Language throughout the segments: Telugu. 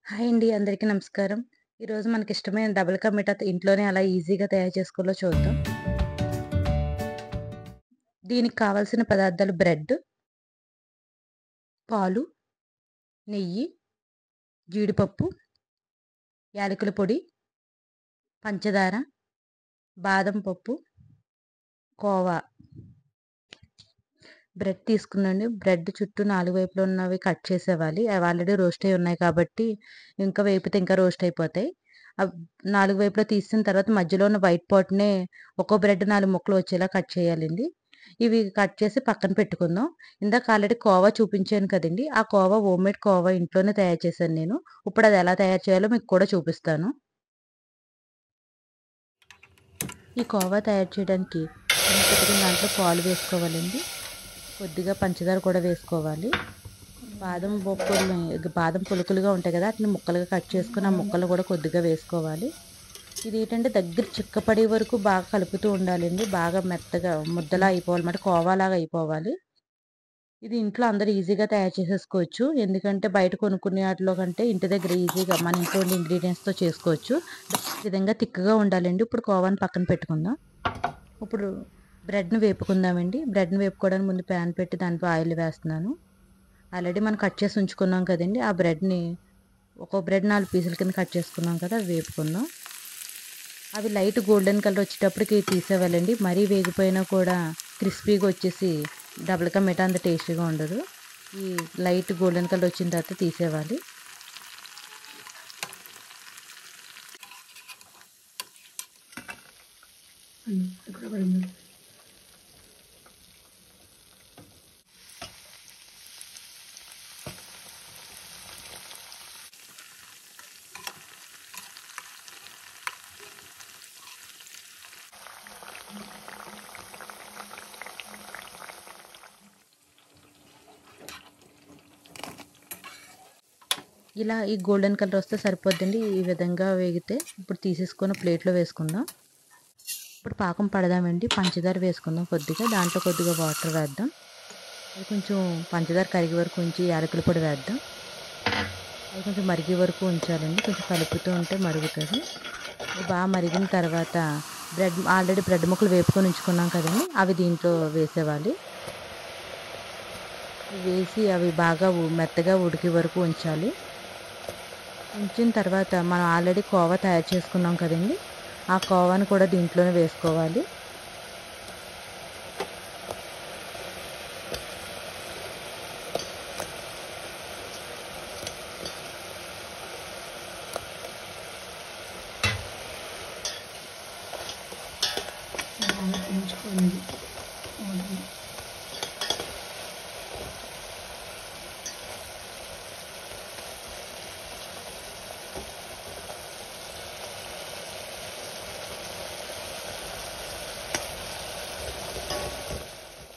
హాయ్ అండి. అందరికీ నమస్కారం. ఈరోజు మనకిష్టమైన డబుల్ కా మీఠా ఇంట్లోనే ఎలా ఈజీగా తయారు చేసుకోవాలో చూద్దాం. దీనికి కావాల్సిన పదార్థాలు బ్రెడ్, పాలు, నెయ్యి, జీడిపప్పు, యాలకుల పొడి, పంచదార, బాదం పప్పు, కోవా. బ్రెడ్ తీసుకునండి. బ్రెడ్ చుట్టూ 4 వైపులా ఉన్నవి కట్ చేసేవాలి. అవి ఆల్రెడీ రోస్ట్ అయ్యి ఉన్నాయి కాబట్టి ఇంకా వేపితే ఇంకా రోస్ట్ అయిపోతాయి. 4 వైపులా తీసిన తర్వాత మధ్యలో ఉన్న వైట్ పార్ట్‌నే ఒక్కో బ్రెడ్ 4 ముక్కలు వచ్చేలా కట్ చేయాలండి. ఇవి కట్ చేసి పక్కన పెట్టుకుందాం. ఇందాక ఆల్రెడీ కోవా చూపించాను కదండీ! ఆ కోవా హోమ్‌మేడ్ కోవా ఇంట్లోనే తయారు చేశాను నేను. ఇప్పుడు అది ఎలా తయారు చేయాలో మీకు కూడా చూపిస్తాను. ఈ కోవా తయారు చేయడానికి చిన్న చిటికెడు దాంట్లో పాలు వేసుకోవాలండి. కొద్దిగా పంచదార కూడా వేసుకోవాలి. బాదం పులుకులుగా ఉంటాయి కదా! ఆటిని ముక్కలుగా కట్ చేసుకొని, ఆ ముక్కలు కూడా కొద్దిగా వేసుకోవాలి. ఇదేంటంటే దగ్గర చిక్కపడే వరకు బాగా కలుపుతూ ఉండాలండి. బాగా మెత్తగా ముద్దలా అయిపోవాలన్నమాట. కోవాలాగా అయిపోవాలి. ఇది ఇంట్లో అందరూ ఈజీగా తయారు చేసేసుకోవచ్చు. ఎందుకంటే బయట కొనుక్కునే ఆటిలో కంటే ఇంటి దగ్గర ఈజీగా మన ఇంట్లో ఉండే ఇంగ్రీడియెంట్స్‌తో చేసుకోవచ్చు. ఈ విధంగా తిక్కగా ఉండాలండి. ఇప్పుడు కోవాని పక్కన పెట్టుకుందాం. ఇప్పుడు బ్రెడ్‌ని వేపుకుందామండి. బ్రెడ్‌ని వేపుకోవడానికి ముందు ప్యాన్ పెట్టి దాంట్లో ఆయిల్ వేస్తున్నాను. ఆల్రెడీ మనం కట్ చేసి ఉంచుకున్నాం కదండీ! ఆ బ్రెడ్‌ని ఒక్కో బ్రెడ్ 4 పీసుల కింద కట్ చేసుకున్నాం కదా! అవి వేపుకుందాం. అవి లైట్ గోల్డెన్ కలర్ వచ్చేటప్పటికి తీసేయాలండి. మరీ వేగిపోయినా కూడా క్రిస్పీగా వచ్చేసి డబుల్ కా మీఠా అంత టేస్టీగా ఉండదు. ఈ లైట్ గోల్డెన్ కలర్ వచ్చిన తర్వాత తీసేయాలి. ఎక్కడ పడింది? ఇలా ఈ గోల్డెన్ కలర్ వస్తే సరిపోద్దండి. ఈ విధంగా వేగితే ఇప్పుడు తీసేసుకొని ప్లేట్‌లో వేసుకుందాం. ఇప్పుడు పాకం పడదామండి. పంచదార వేసుకుందాం కొద్దిగా. దాంట్లో కొద్దిగా వాటర్ వేద్దాం. అది కొంచెం పంచదార కరిగే వరకు ఉంచి యాలకుల పొడి వేద్దాం. అది కొంచెం మరిగే వరకు ఉంచాలండి. కొంచెం కలుపుతూ ఉంటే మరుగుతుంది. అది బాగా మరిగిన తర్వాత ఆల్రెడీ బ్రెడ్ ముక్కలు వేపుకొని ఉంచుకున్నాం కదండీ! అవి దీంట్లో వేసేయాలి. వేసి అవి బాగా మెత్తగా ఉడికే వరకు ఉంచాలి. ఉంచిన తర్వాత మనం ఆల్రెడీ కోవా తయారు చేసుకున్నాం కదండీ! ఆ కోవాను కూడా దీంట్లోనే వేసుకోవాలి. బాగా పెంచుకోండి. అవును.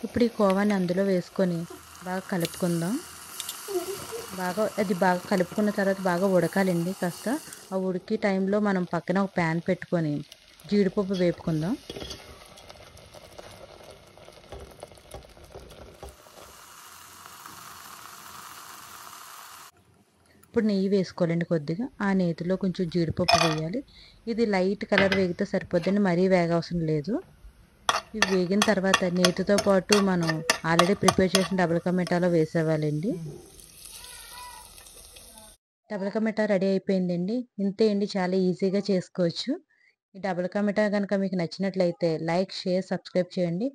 ఇప్పుడు ఈ కోవాని అందులో వేసుకొని బాగా కలుపుకుందాం. అది బాగా కలుపుకున్న తర్వాత బాగా ఉడకాలండి కాస్త. ఆ ఉడికే టైంలో మనం పక్కన ఒక ప్యాన్ పెట్టుకొని జీడిపప్పు వేపుకుందాం. ఇప్పుడు నెయ్యి వేసుకోవాలండి కొద్దిగా. ఆ నేతిలో కొంచెం జీడిపప్పు వేయాలి. ఇది లైట్ కలర్ వేగితే సరిపోద్దండి. మరీ వేగవసరం లేదు. ఇవి వేగిన తర్వాత నేతితో పాటు మనం ఆల్రెడీ ప్రిపేర్ చేసిన డబుల్ కా మీఠాలో వేసేయాలండి. డబుల్ కా మీఠా రెడీ అయిపోయిందండి. ఇంతే అండి, చాలా ఈజీగా చేసుకోవచ్చు. ఈ డబుల్ కా మీఠా గనుక మీకు నచ్చినట్లయితే లైక్, షేర్, సబ్స్క్రైబ్ చేయండి.